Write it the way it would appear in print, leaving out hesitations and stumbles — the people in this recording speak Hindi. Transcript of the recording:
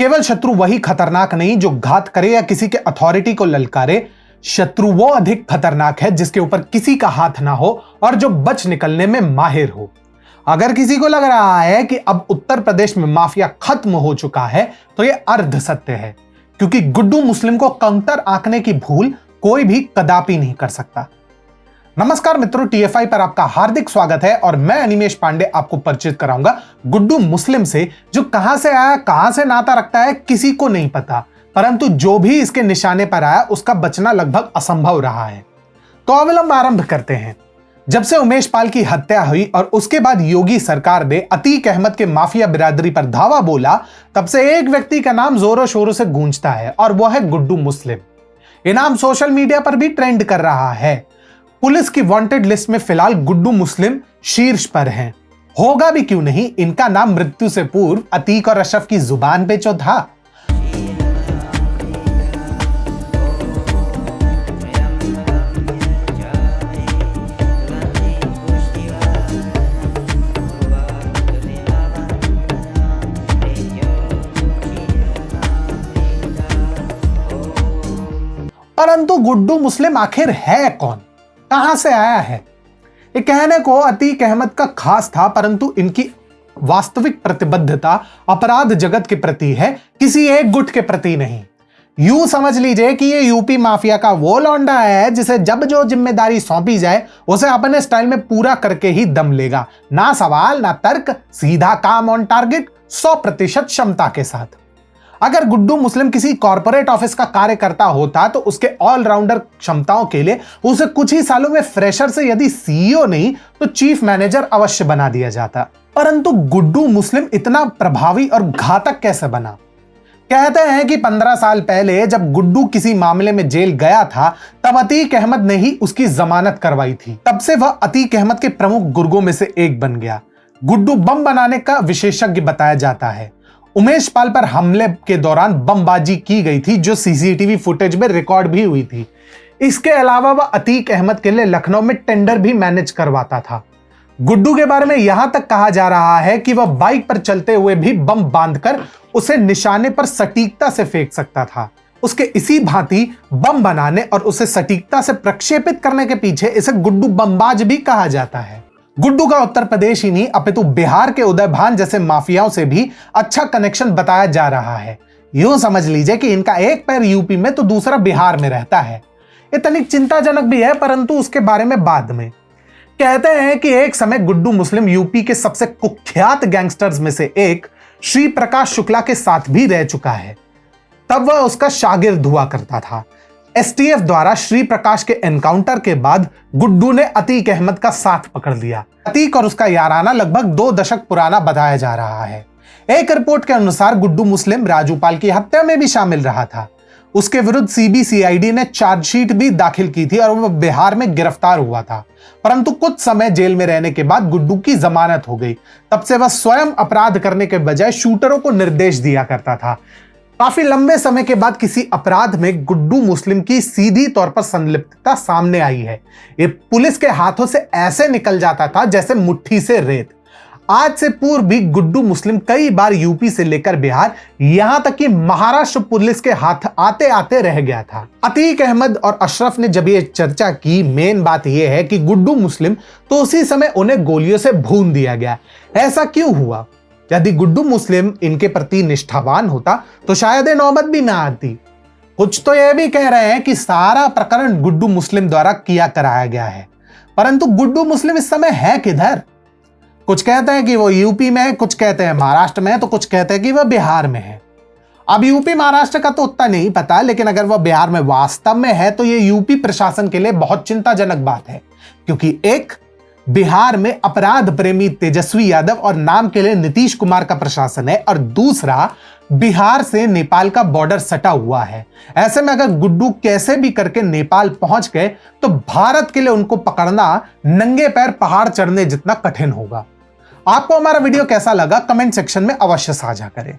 केवल शत्रु वही खतरनाक नहीं जो घात करे या किसी के अथॉरिटी को ललकारे, शत्रु वो अधिक खतरनाक है जिसके ऊपर किसी का हाथ ना हो और जो बच निकलने में माहिर हो। अगर किसी को लग रहा है कि अब उत्तर प्रदेश में माफिया खत्म हो चुका है तो यह अर्ध सत्य है, क्योंकि गुड्डू मुस्लिम को कमतर आंकने की भूल कोई भी कदापि नहीं कर सकता। नमस्कार मित्रों, टीएफआई पर आपका हार्दिक स्वागत है और मैं अनिमेश पांडे आपको परिचित कराऊंगा गुड्डू मुस्लिम से, जो कहां से आया, कहां से नाता रखता है, किसी को नहीं पता, परंतु जो भी इसके निशाने पर आया उसका बचना लगभग असंभव रहा है। तो अविलंब आरंभ करते हैं। जब से उमेश पाल की हत्या हुई और उसके बाद योगी सरकार ने अतीक अहमद के माफिया बिरादरी पर धावा बोला, तब से एक व्यक्ति का नाम जोरों शोरों से गूंजता है और वह है गुड्डू मुस्लिम। ये नाम सोशल मीडिया पर भी ट्रेंड कर रहा है। पुलिस की वांटेड लिस्ट में फिलहाल गुड्डू मुस्लिम शीर्ष पर हैं। होगा भी क्यों नहीं, इनका नाम मृत्यु से पूर्व अतीक और अशरफ की जुबान पे जो था। परंतु गुड्डू मुस्लिम आखिर है कौन, कहां से आया है? ये कहने को अतीक अहमद का खास था, परंतु इनकी वास्तविक प्रतिबद्धता अपराध जगत के प्रति है, किसी एक गुट के प्रति नहीं। यूं समझ लीजिए कि ये यूपी माफिया का वो लौंडा है जिसे जब जो जिम्मेदारी सौंपी जाए उसे अपने स्टाइल में पूरा करके ही दम लेगा। ना सवाल ना तर्क, सीधा काम ऑन टारगेट, 100% क्षमता के साथ। अगर गुड्डू मुस्लिम किसी कॉर्पोरेट ऑफिस का कार्य करता होता तो उसके ऑलराउंडर क्षमताओं के लिए उसे कुछ ही सालों में फ्रेशर से यदि सीईओ नहीं तो चीफ मैनेजर अवश्य बना दिया जाता। परंतु गुड्डू मुस्लिम इतना प्रभावी और घातक कैसे बना? कहते हैं कि 15 साल पहले जब गुड्डू किसी मामले में जेल गया था तब अतीक अहमद ने ही उसकी जमानत करवाई थी। तब से वह अतीक अहमद के प्रमुख गुर्गों में से एक बन गया। गुड्डू बम बनाने का विशेषज्ञ बताया जाता है। उमेश पाल पर हमले के दौरान बमबाजी की गई थी, जो सीसीटीवी फुटेज में रिकॉर्ड भी हुई थी। इसके अलावा वह अतीक अहमद के लिए लखनऊ में टेंडर भी मैनेज करवाता था। गुड्डू के बारे में यहां तक कहा जा रहा है कि वह बाइक पर चलते हुए भी बम बांधकर उसे निशाने पर सटीकता से फेंक सकता था। उसके इसी भांति बम बनाने और उसे सटीकता से प्रक्षेपित करने के पीछे इसे गुड्डू बमबाज भी कहा जाता है। गुड्डू का उत्तर प्रदेश ही नहीं अपितु बिहार के उदय भान जैसे माफियाओं से भी अच्छा कनेक्शन बताया जा रहा है। यूं समझ लीजिए कि इनका एक पैर यूपी में तो दूसरा बिहार में रहता है। ये तनिक चिंताजनक भी है, परंतु उसके बारे में बाद में। कहते हैं कि एक समय गुड्डू मुस्लिम यूपी के सबसे कुख्यात गैंगस्टर्स में से एक श्री प्रकाश शुक्ला के साथ भी रह चुका है। तब वह उसका शागिर्द हुआ करता था। एसटीएफ द्वारा श्री प्रकाश के एनकाउंटर के बाद गुड्डू ने अतीक अहमद का साथ पकड़ लिया। अतीक और उसका याराना लगभग 2 दशक पुराना बताया जा रहा है। एक रिपोर्ट के अनुसार गुड्डू मुस्लिम राजूपाल की हत्या में भी शामिल रहा था। उसके विरुद्ध सीबीसीआईडी ने चार्जशीट भी दाखिल की थी और वह बिहार में गिरफ्तार हुआ था, परंतु कुछ समय जेल में रहने के बाद गुड्डू की जमानत हो गई। तब से वह स्वयं अपराध करने के बजाय शूटरों को निर्देश दिया करता था। काफी लंबे समय के बाद किसी अपराध में गुड्डू मुस्लिम की सीधी तौर पर संलिप्तता सामने आई है। ये पुलिस के हाथों से ऐसे निकल जाता था जैसे मुट्ठी से रेत। आज से पूर्व भी गुड्डू मुस्लिम कई बार यूपी से लेकर बिहार, यहां तक कि महाराष्ट्र पुलिस के हाथ आते आते रह गया था। अतीक अहमद और अशरफ ने जब ये चर्चा की, मेन बात यह है कि गुड्डू मुस्लिम तो उसी समय उन्हें गोलियों से भून दिया गया। ऐसा क्यों हुआ? यदि गुड्डू मुस्लिम इनके प्रति निष्ठावान होता तो शायद ये नौबत भी ना आती। कुछ तो यह भी कह रहे हैं कि सारा प्रकरण गुड्डू मुस्लिम द्वारा किया कराया गया है, परंतु गुड्डू मुस्लिम इस समय है किधर? कुछ कहते हैं कि वो यूपी में है, कुछ कहते हैं महाराष्ट्र में है, तो कुछ कहते हैं कि वह बिहार में है। अब यूपी महाराष्ट्र का तो उतना नहीं पता, लेकिन अगर वह बिहार में वास्तव में है तो यह यूपी प्रशासन के लिए बहुत चिंताजनक बात है, क्योंकि एक, बिहार में अपराध प्रेमी तेजस्वी यादव और नाम के लिए नीतीश कुमार का प्रशासन है, और दूसरा, बिहार से नेपाल का बॉर्डर सटा हुआ है। ऐसे में अगर गुड्डू कैसे भी करके नेपाल पहुंच गए तो भारत के लिए उनको पकड़ना नंगे पैर पहाड़ चढ़ने जितना कठिन होगा। आपको हमारा वीडियो कैसा लगा कमेंट सेक्शन में अवश्य साझा करें।